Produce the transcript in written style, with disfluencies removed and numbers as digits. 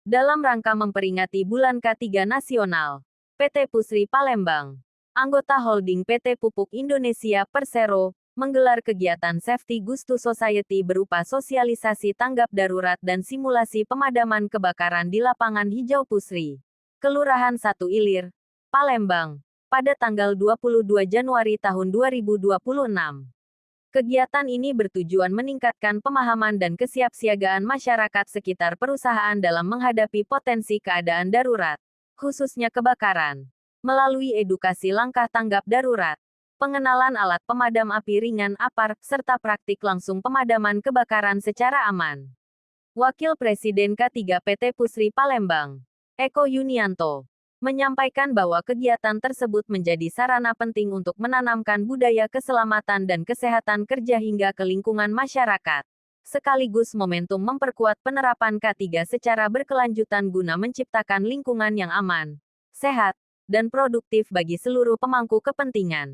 Dalam rangka memperingati Bulan K3 Nasional, PT Pusri Palembang, anggota holding PT Pupuk Indonesia Persero, menggelar kegiatan Safety Goes to Society berupa sosialisasi tanggap darurat dan simulasi pemadaman kebakaran di lapangan hijau Pusri, Kelurahan 1 Ilir, Palembang, pada tanggal 22 Januari tahun 2026. Kegiatan ini bertujuan meningkatkan pemahaman dan kesiapsiagaan masyarakat sekitar perusahaan dalam menghadapi potensi keadaan darurat, khususnya kebakaran, melalui edukasi langkah tanggap darurat, pengenalan alat pemadam api ringan APAR, serta praktik langsung pemadaman kebakaran secara aman. Wakil Presiden K3 PT Pusri Palembang, Eko Yunianto, menyampaikan bahwa kegiatan tersebut menjadi sarana penting untuk menanamkan budaya keselamatan dan kesehatan kerja hingga ke lingkungan masyarakat, sekaligus momentum memperkuat penerapan K3 secara berkelanjutan guna menciptakan lingkungan yang aman, sehat, dan produktif bagi seluruh pemangku kepentingan.